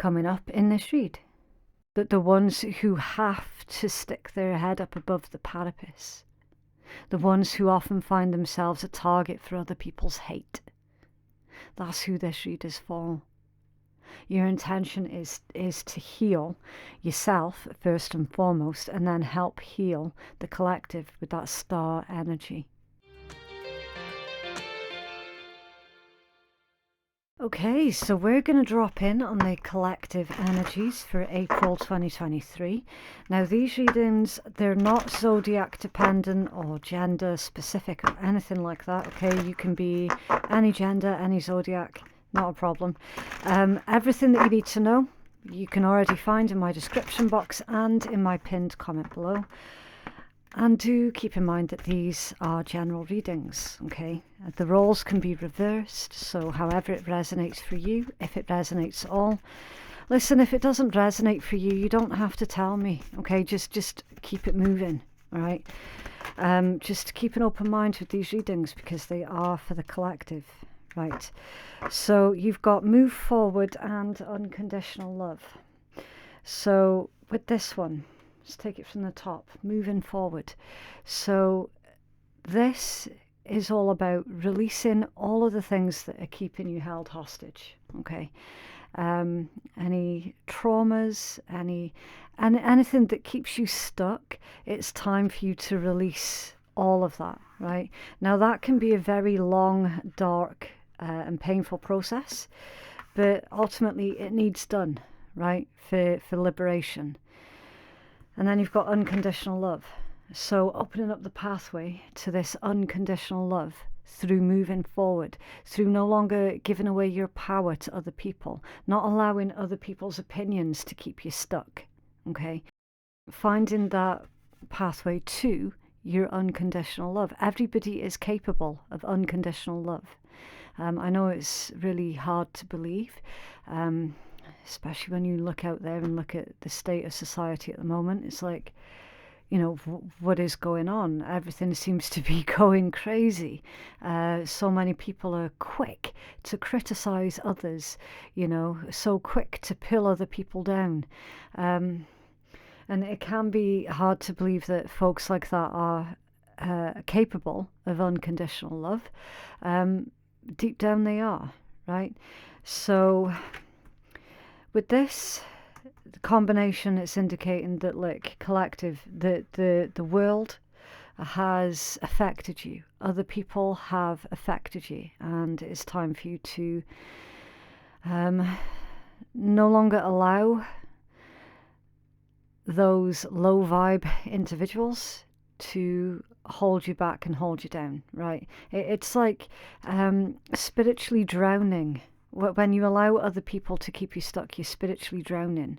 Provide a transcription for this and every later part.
coming up in this read. That the ones who have to stick their head up above the parapet, the ones who often find themselves a target for other people's hate. That's who this read is for. Your intention is to heal yourself first and foremost, and then help heal the collective with that star energy. Okay, so we're going to drop in on the collective energies for April 2023. Now, these readings, they're not zodiac dependent or gender specific or anything like that, okay? You can be any gender, any zodiac, not a problem. Everything that you need to know, you can already find in my description box and in my pinned comment below. And do keep in mind that these are general readings, okay? The roles can be reversed, so however it resonates for you, if it resonates at all. Listen, if it doesn't resonate for you, you don't have to tell me, okay? Just keep it moving, all right? Just keep an open mind with these readings because they are for the collective, right? So you've got move forward and unconditional love. So with this one, let's take it from the top, moving forward. So this is all about releasing all of the things that are keeping you held hostage, okay? Any traumas, anything that keeps you stuck, it's time for you to release all of that, right? Now that can be a very long, dark and painful process, but ultimately it needs done, right, for liberation. And then you've got unconditional love. So opening up the pathway to this unconditional love through moving forward, through no longer giving away your power to other people, not allowing other people's opinions to keep you stuck, okay? Finding that pathway to your unconditional love. Everybody is capable of unconditional love. I know it's really hard to believe, especially when you look out there and look at the state of society at the moment. It's like, you know, what is going on? Everything seems to be going crazy. So many people are quick to criticize others, you know, so quick to pull other people down. And it can be hard to believe that folks like that are capable of unconditional love. Deep down they are, right? So with this, the combination, it's indicating that, like, collective, the world has affected you. Other people have affected you, and it's time for you to no longer allow those low vibe individuals to hold you back and hold you down, right? It's like spiritually drowning. When you allow other people to keep you stuck, you're spiritually drowning.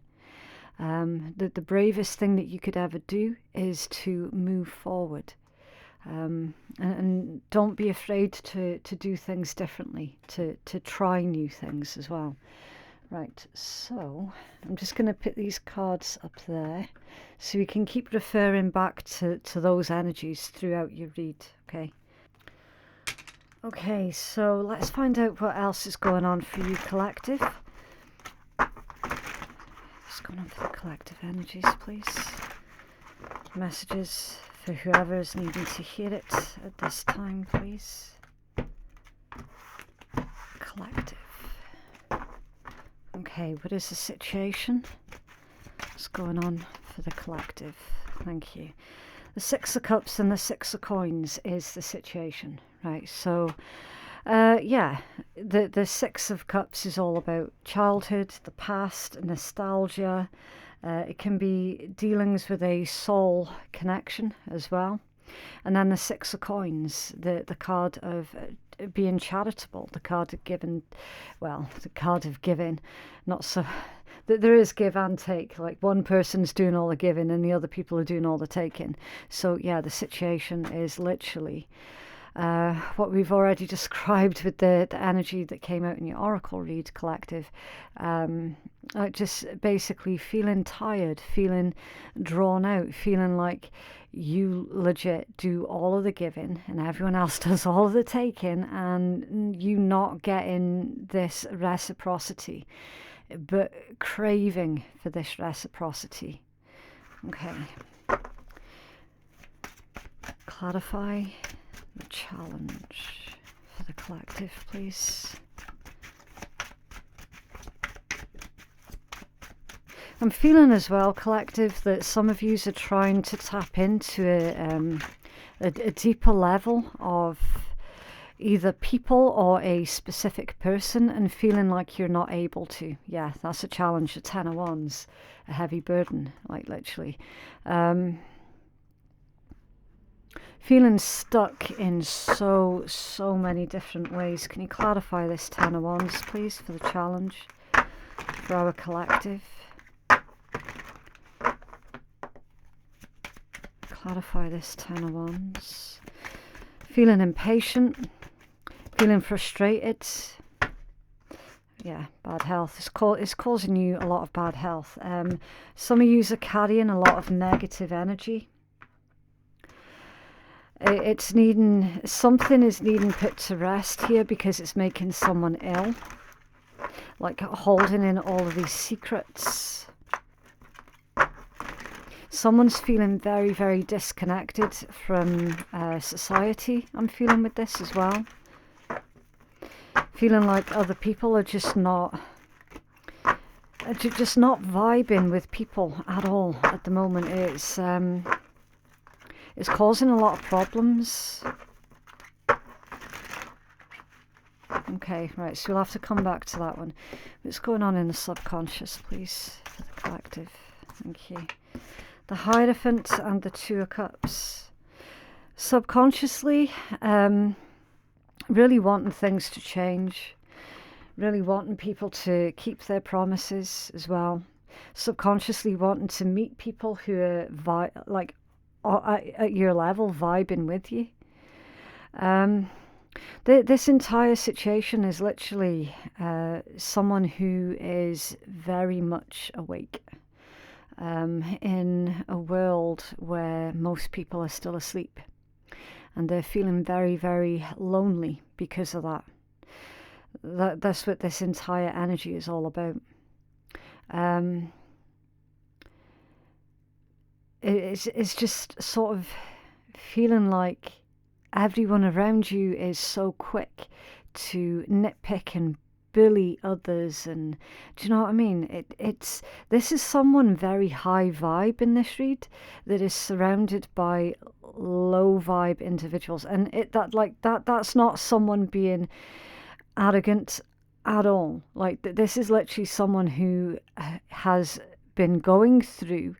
The bravest thing that you could ever do is to move forward. And don't be afraid to do things differently, to try new things as well. Right, so I'm just going to put these cards up there so you can keep referring back to those energies throughout your read, okay? Okay, so let's find out what else is going on for you, collective. What's going on for the collective energies, please? Messages for whoever is needing to hear it at this time, please. Collective. Okay, what is the situation? What's going on for the collective? Thank you. The Six of Cups and the Six of Coins is the situation, right? So, yeah, the Six of Cups is all about childhood, the past, nostalgia. It can be dealings with a soul connection as well. And then the Six of Coins, the card of being charitable, the card of giving, well, the card of giving, not so, there is give and take, like one person's doing all the giving and the other people are doing all the taking. So yeah, the situation is literally what we've already described with the energy that came out in your oracle read, collective. Just basically feeling tired, feeling drawn out, feeling like you legit do all of the giving and everyone else does all of the taking, and you not getting this reciprocity. but craving for this reciprocity. Okay. Clarify the challenge for the collective, please. I'm feeling as well, collective, that some of you are trying to tap into a deeper level of either people or a specific person and feeling like you're not able to. Yeah, that's a challenge. The 10 of Wands, a heavy burden, like literally. Feeling stuck in so many different ways. Can you clarify this 10 of Wands, please, for the challenge for our collective? Clarify this 10 of Wands. Feeling impatient, feeling frustrated. Yeah, bad health. It's causing you a lot of bad health. Some of you are carrying a lot of negative energy. Something is needing put to rest here because it's making someone ill. Like holding in all of these secrets. Someone's feeling very disconnected from society. I'm feeling with this as well. Feeling like other people are just not vibing with people at all at the moment. It's causing a lot of problems. Okay, right, so we'll have to come back to that one. What's going on in the subconscious, please, for the collective? Thank you. The Hierophant and the 2 of Cups. Subconsciously, really wanting things to change. Really wanting people to keep their promises as well. Subconsciously wanting to meet people who are at your level, vibing with you. This entire situation is literally someone who is very much awake in a world where most people are still asleep, and they're feeling very lonely because of that. That's what this entire energy is all about. It's just sort of feeling like everyone around you is so quick to nitpick and bully others, and do you know what I mean? This is someone very high vibe in this read that is surrounded by low vibe individuals, and that's not someone being arrogant at all. Like this is literally someone who has been going through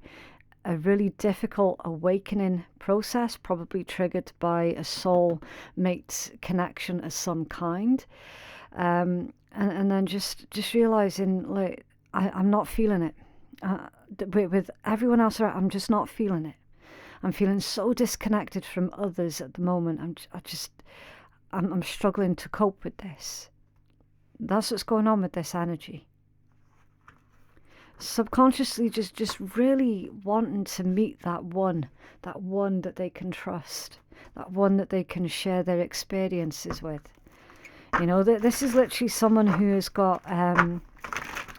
a really difficult awakening process, probably triggered by a soul mate connection of some kind, and then just realizing, like, I'm not feeling it. With everyone else around, I'm just not feeling it. I'm feeling so disconnected from others at the moment. I'm struggling to cope with this. That's what's going on with this energy. Subconsciously just really wanting to meet that one that they can trust, that one that they can share their experiences with. You know, this is literally someone who has got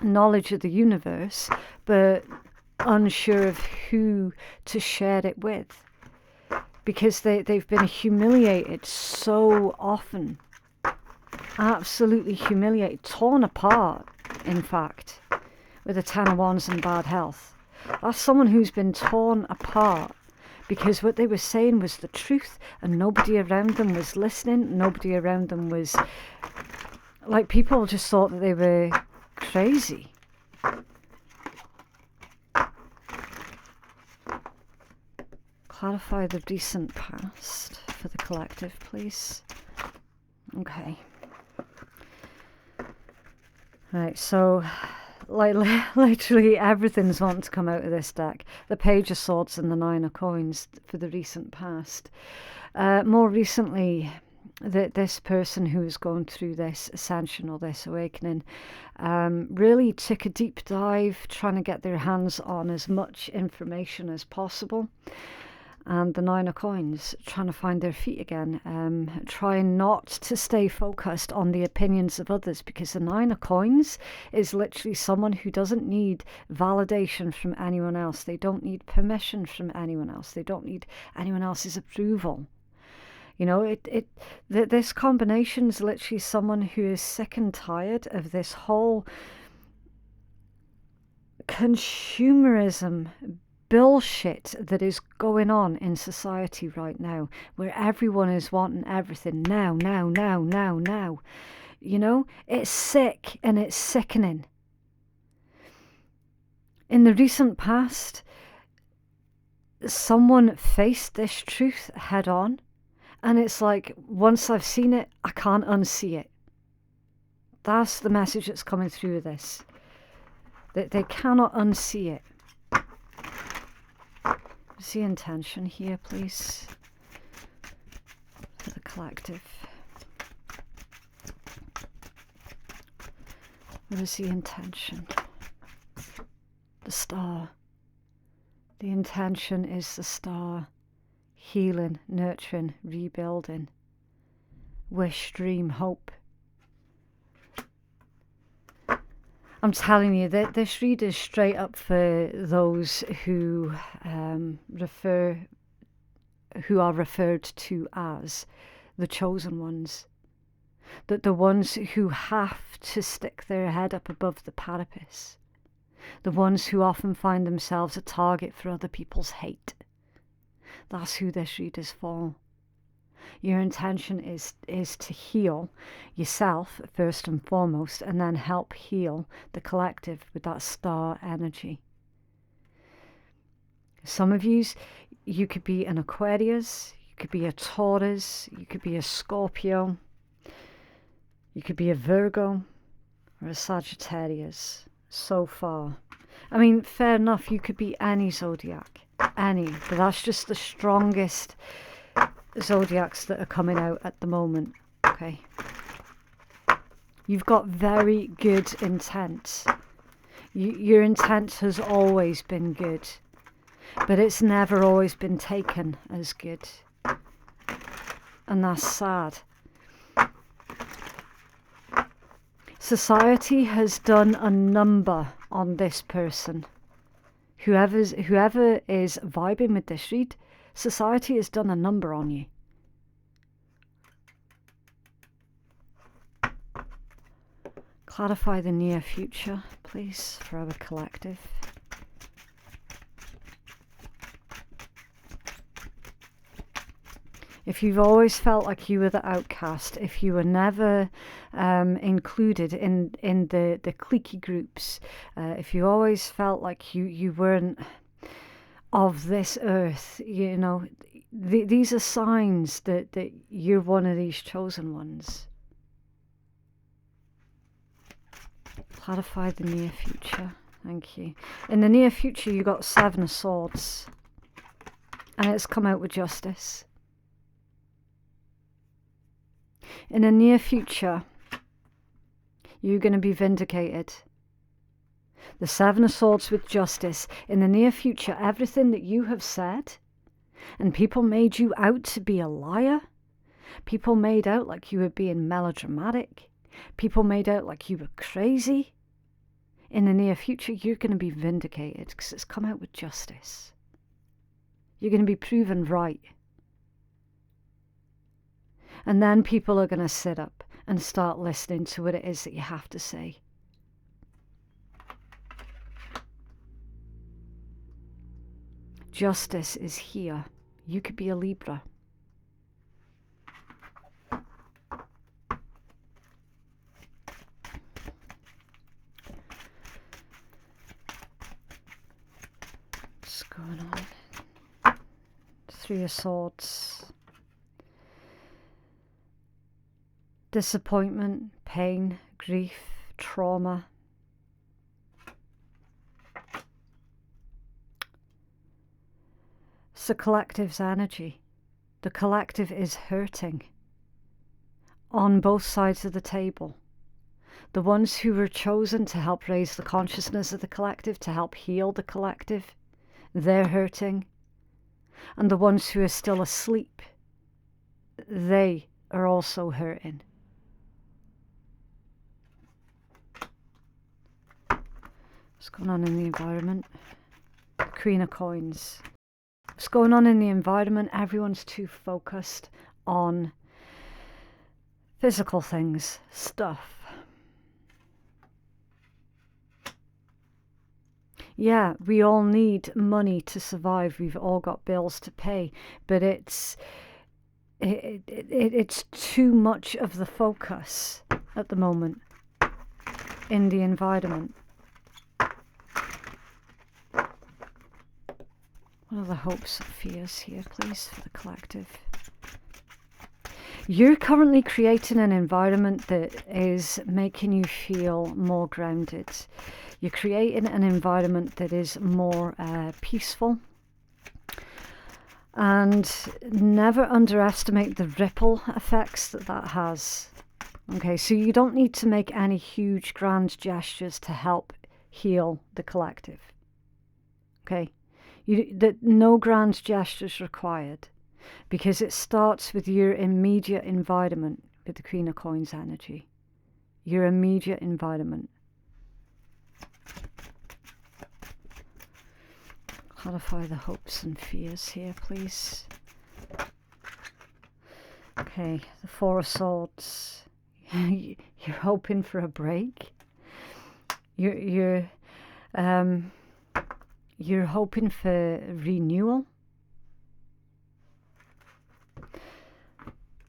knowledge of the universe, but unsure of who to share it with, because they've been humiliated so often, absolutely humiliated, torn apart, in fact, with a 10 of Wands and bad health. That's someone who's been torn apart because what they were saying was the truth, and nobody around them was listening. Nobody around them was, like, people just thought that they were crazy. Clarify the recent past for the collective, please. Okay. Right, so like literally everything's wanting to come out of this deck. The Page of Swords and the 9 of Coins for the recent past. More recently, this person who is going through this ascension or this awakening really took a deep dive, trying to get their hands on as much information as possible. and the Nine of Coins, trying to find their feet again, trying not to stay focused on the opinions of others, because the Nine of Coins is literally someone who doesn't need validation from anyone else. They don't need permission from anyone else. They don't need anyone else's approval. You know, this combination is literally someone who is sick and tired of this whole consumerism bullshit that is going on in society right now, where everyone is wanting everything now, now, now, now, now. You know, it's sick and it's sickening. In the recent past, someone faced this truth head on, and it's like, once I've seen it, I can't unsee it. That's the message that's coming through with this. That they cannot unsee it. What's the intention here, please, for the collective? What is the intention? The Star. The intention is the Star. Healing, nurturing, rebuilding. Wish, dream, hope. I'm telling you that this read is straight up for those who are referred to as the chosen ones. That the ones who have to stick their head up above the parapet. The ones who often find themselves a target for other people's hate. That's who this read is for. Your intention is to heal yourself first and foremost, and then help heal the collective with that Star energy. Some of you could be an Aquarius, you could be a Taurus, you could be a Scorpio, you could be a Virgo or a Sagittarius. So far, I mean, fair enough, you could be any zodiac, any, but that's just the strongest zodiacs that are coming out at the moment. Okay, you've got very good intent. Your intent has always been good, but it's never always been taken as good, and that's sad. Society has done a number on this person. Whoever is vibing with this read, society has done a number on you. Clarify the near future, please, for our collective. If you've always felt like you were the outcast, if you were never included in the cliquey groups, if you always felt like you weren't of this earth, you know, these are signs that you're one of these chosen ones. Clarify the near future. Thank you. In the near future, you got 7 of Swords, and it's come out with Justice. In the near future, you're going to be vindicated. The 7 of Swords with Justice. In the near future, everything that you have said, and people made you out to be a liar, people made out like you were being melodramatic, people made out like you were crazy. In the near future, you're going to be vindicated because it's come out with Justice. You're going to be proven right. And then people are going to sit up and start listening to what it is that you have to say. Justice is here. You could be a Libra. What's going on? 3 of Swords. Disappointment, pain, grief, trauma. It's the collective's energy. The collective is hurting on both sides of the table. The ones who were chosen to help raise the consciousness of the collective, to help heal the collective, they're hurting. And the ones who are still asleep, they are also hurting. What's going on in the environment? Queen of Coins. What's going on in the environment? Everyone's too focused on physical things, stuff. Yeah, we all need money to survive. We've all got bills to pay, but it's too much of the focus at the moment in the environment. What are the hopes and fears here, please, for the collective? You're currently creating an environment that is making you feel more grounded. You're creating an environment that is more peaceful. And never underestimate the ripple effects that has. Okay, so you don't need to make any huge grand gestures to help heal the collective. Okay? No grand gestures required, because it starts with your immediate environment with the Queen of Coins energy. Your immediate environment. Clarify the hopes and fears here, please. Okay, the Four of Swords. You're hoping for a break. You're hoping for renewal.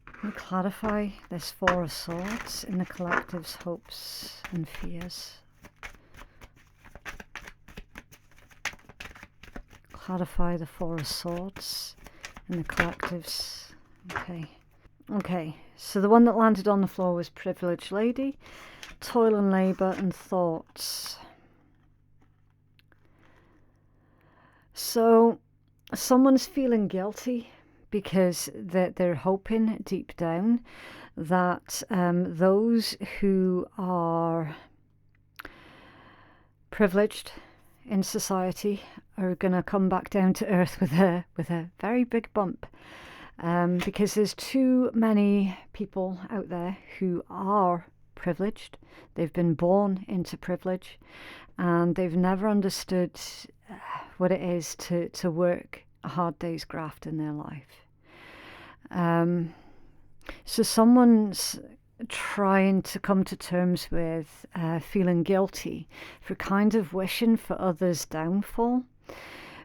Let me clarify this Four of Swords in the collective's hopes and fears. Clarify the Four of Swords in the collective's. Okay, so the one that landed on the floor was Privileged Lady, Toil and Labour and Thoughts. So someone's feeling guilty because they're hoping deep down that those who are privileged in society are going to come back down to earth with a very big bump, because there's too many people out there who are privileged. They've been born into privilege, and they've never understood what it is to work a hard day's graft in their life. So someone's trying to come to terms with feeling guilty for kind of wishing for others' downfall.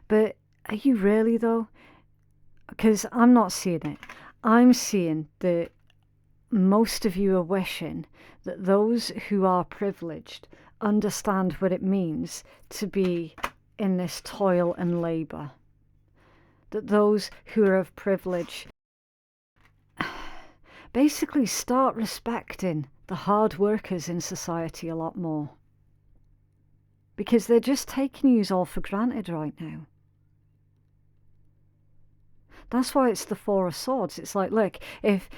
But are you really, though? Because I'm not seeing it. I'm seeing that most of you are wishing that those who are privileged understand what it means to be in this toil and labour. That those who are of privilege basically start respecting the hard workers in society a lot more. Because they're just taking you all for granted right now. That's why it's the Four of Swords. It's like, look, if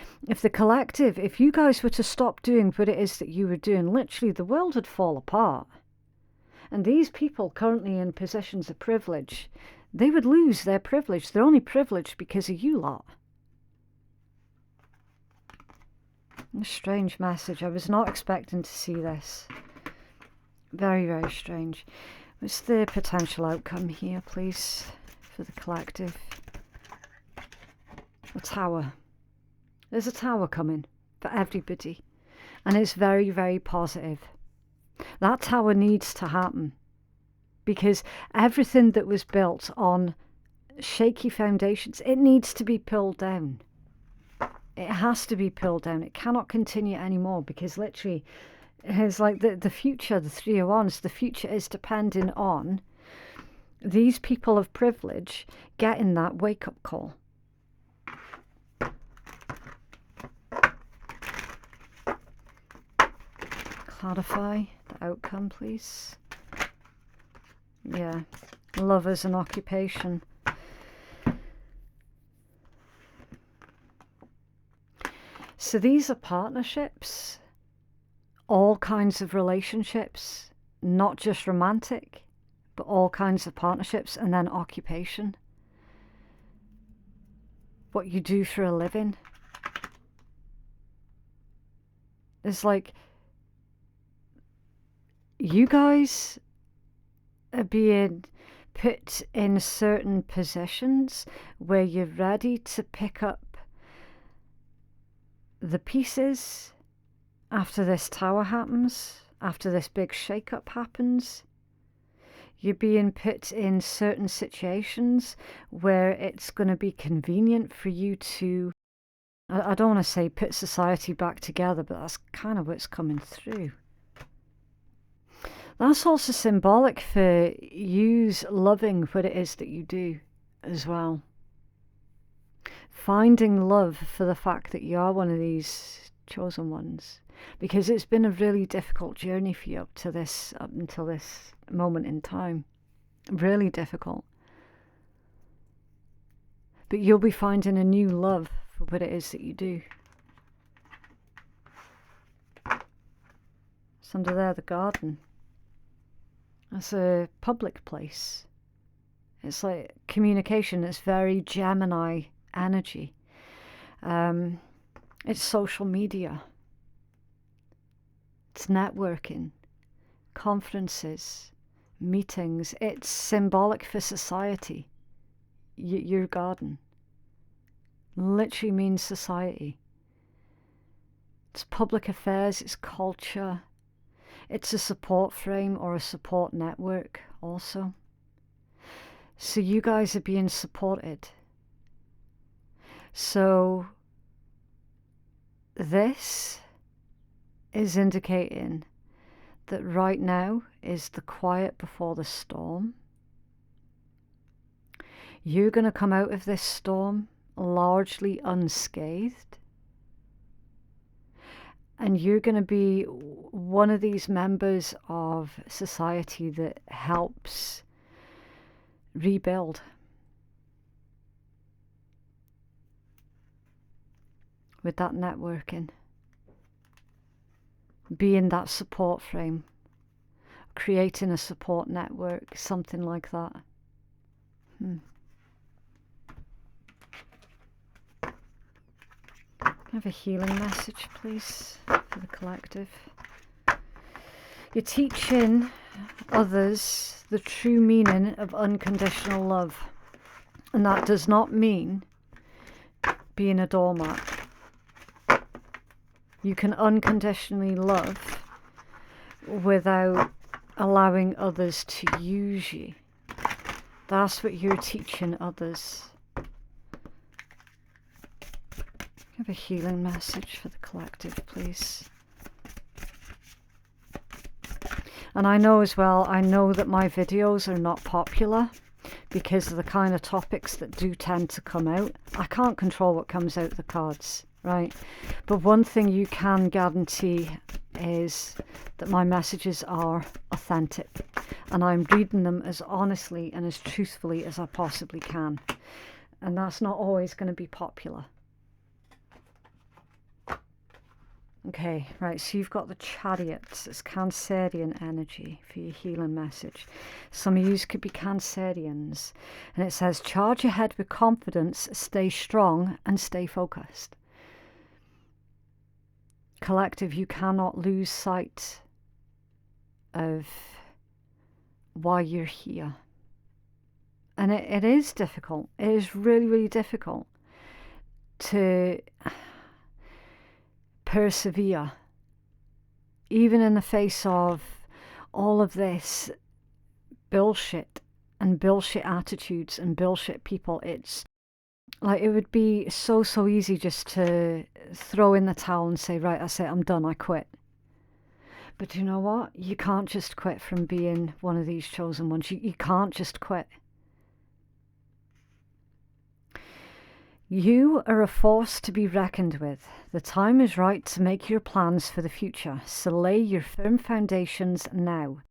the collective, if you guys were to stop doing what it is that you were doing, literally the world would fall apart. And these people currently in positions of privilege, they would lose their privilege. They're only privileged because of you lot. A strange message. I was not expecting to see this. Very, very strange. What's the potential outcome here, please, for the collective? A Tower. There's a Tower coming for everybody. And it's very, very positive. That Tower needs to happen. Because everything that was built on shaky foundations, it needs to be pulled down. It has to be pulled down. It cannot continue anymore, because literally it's like the future, the Three of Wands, the future is depending on these people of privilege getting that wake-up call. Clarify the outcome, please. Yeah, love as an occupation. So these are partnerships, all kinds of relationships, not just romantic, but all kinds of partnerships, and then occupation. what you do for a living. It's like you guys are being put in certain positions where you're ready to pick up the pieces after this tower happens, after this big shake-up happens. You're being put in certain situations where it's going to be convenient for you to, I don't want to say put society back together, but that's kind of what's coming through. That's also symbolic for yous loving what it is that you do as well. Finding love for the fact that you are one of these chosen ones. Because it's been a really difficult journey for you up until this moment in time. Really difficult. But you'll be finding a new love for what it is that you do. It's under there, the garden. That's a public place. It's like communication. It's very Gemini energy. It's social media. It's networking, conferences, meetings. It's symbolic for society. Your garden literally means society. It's public affairs, it's culture. It's a support frame or a support network also. So you guys are being supported. So this is indicating that right now is the quiet before the storm. You're going to come out of this storm largely unscathed. And you're going to be one of these members of society that helps rebuild. With that networking. Being that support frame. Creating a support network. Something like that. Have a healing message, please, for the collective. You're teaching others the true meaning of unconditional love. And that does not mean being a doormat. You can unconditionally love without allowing others to use you. That's what you're teaching others. Have a healing message for the collective, please. And I know as well, I know that my videos are not popular because of the kind of topics that do tend to come out. I can't control what comes out of the cards, right? But one thing you can guarantee is that my messages are authentic. And I'm reading them as honestly and as truthfully as I possibly can. And that's not always going to be popular. Okay, right, so you've got the Chariots. It's Cancerian energy for your healing message. Some of you could be Cancerians. And it says, charge ahead with confidence, stay strong and stay focused. Collective, you cannot lose sight of why you're here. And it is difficult. It is really, really difficult to persevere, even in the face of all of this bullshit and bullshit attitudes and bullshit people. It's like it would be so easy just to throw in the towel and say, right, that's it, I'm done, I quit. But you know what? You can't just quit from being one of these chosen ones. You can't just quit. You are a force to be reckoned with. The time is right to make your plans for the future, so lay your firm foundations now.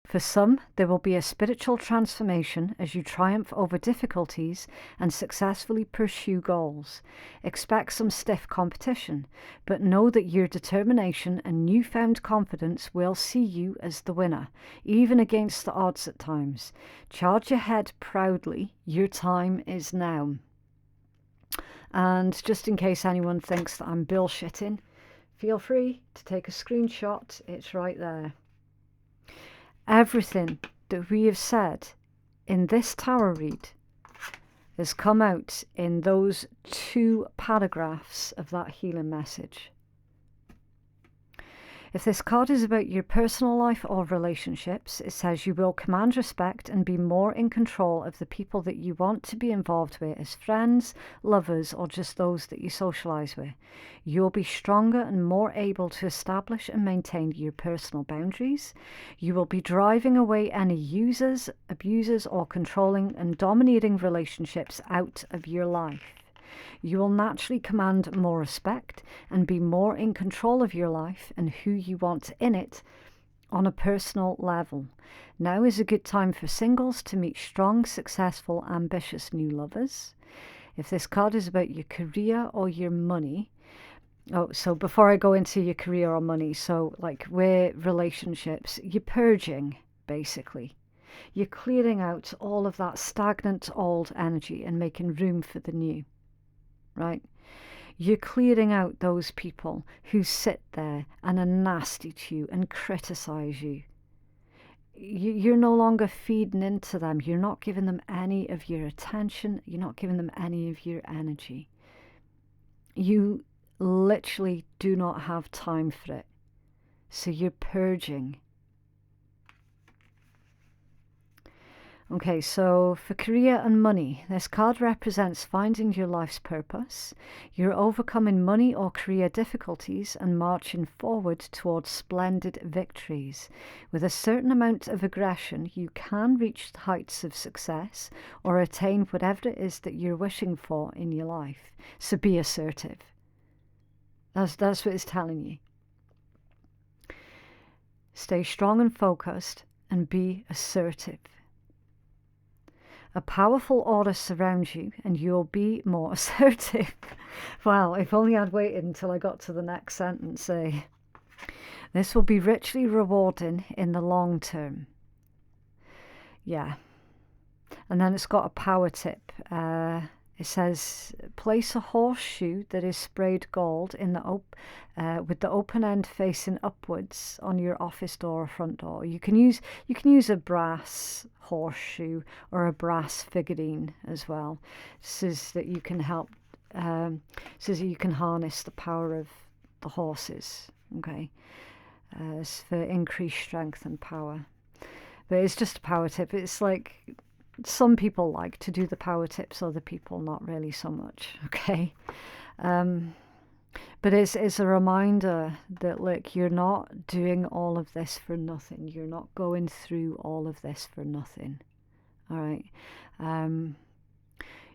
For some, there will be a spiritual transformation as you triumph over difficulties and successfully pursue goals. Expect some stiff competition, but know that your determination and newfound confidence will see you as the winner, even against the odds at times. Charge ahead proudly, your time is now. And just in case anyone thinks that I'm bullshitting, feel free to take a screenshot. It's right there. Everything that we have said in this tarot read has come out in those 2 paragraphs of that healing message. If this card is about your personal life or relationships, it says you will command respect and be more in control of the people that you want to be involved with as friends, lovers, or just those that you socialise with. You'll be stronger and more able to establish and maintain your personal boundaries. You will be driving away any users, abusers, or controlling and dominating relationships out of your life. You will naturally command more respect and be more in control of your life and who you want in it on a personal level. Now is a good time for singles to meet strong, successful, ambitious new lovers. If this card is about your career or your money, so before I go into your career or money, so like with relationships, you're purging, basically. You're clearing out all of that stagnant old energy and making room for the new. Right? You're clearing out those people who sit there and are nasty to you and criticize you. You're no longer feeding into them. You're not giving them any of your attention. You're not giving them any of your energy. You literally do not have time for it. So you're purging. Okay, so for career and money, this card represents finding your life's purpose. You're overcoming money or career difficulties and marching forward towards splendid victories. With a certain amount of aggression, you can reach the heights of success or attain whatever it is that you're wishing for in your life. So be assertive. That's what it's telling you. Stay strong and focused and be assertive. A powerful aura surrounds you and you'll be more assertive. Wow, if only I'd waited until I got to the next sentence. This will be richly rewarding in the long term. Yeah. And then it's got a power tip. It says, place a horseshoe that is sprayed gold in the with the open end facing upwards on your office door or front door. You can use a brass horseshoe or a brass figurine as well. Says that you can help. Says that you can harness the power of the horses. Okay, it's for increased strength and power. But it's just a power tip. It's like, some people like to do the power tips, other people not really so much, okay? But it's a reminder that, look, you're not doing all of this for nothing. You're not going through all of this for nothing, all right?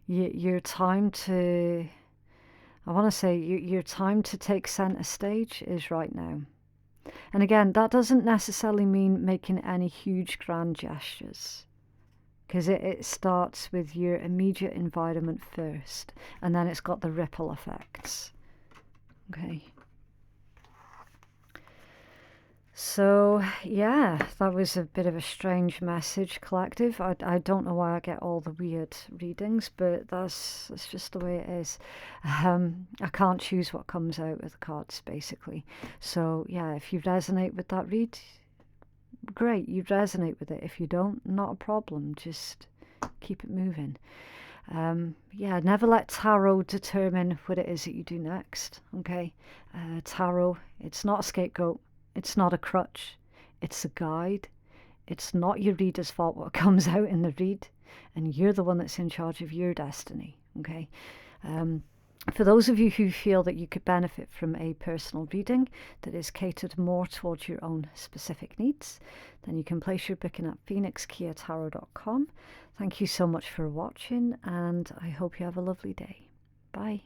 Your time to, I want to say, your time to take center stage is right now. And again, that doesn't necessarily mean making any huge grand gestures, because it starts with your immediate environment first, and then it's got the ripple effects. Okay. So, yeah, that was a bit of a strange message, collective. I don't know why I get all the weird readings, but that's just the way it is. I can't choose what comes out of the cards, basically. So, yeah, if you resonate with that read, great, you resonate with it. If you don't, not a problem. Just keep it moving. Yeah, never let tarot determine what it is that you do next. Okay, tarot, it's not a scapegoat. It's not a crutch. It's a guide. It's not your reader's fault what comes out in the read, and you're the one that's in charge of your destiny. Okay. For those of you who feel that you could benefit from a personal reading that is catered more towards your own specific needs, then you can place your booking at phoenixkeiatarot.com. Thank you so much for watching, and I hope you have a lovely day. Bye.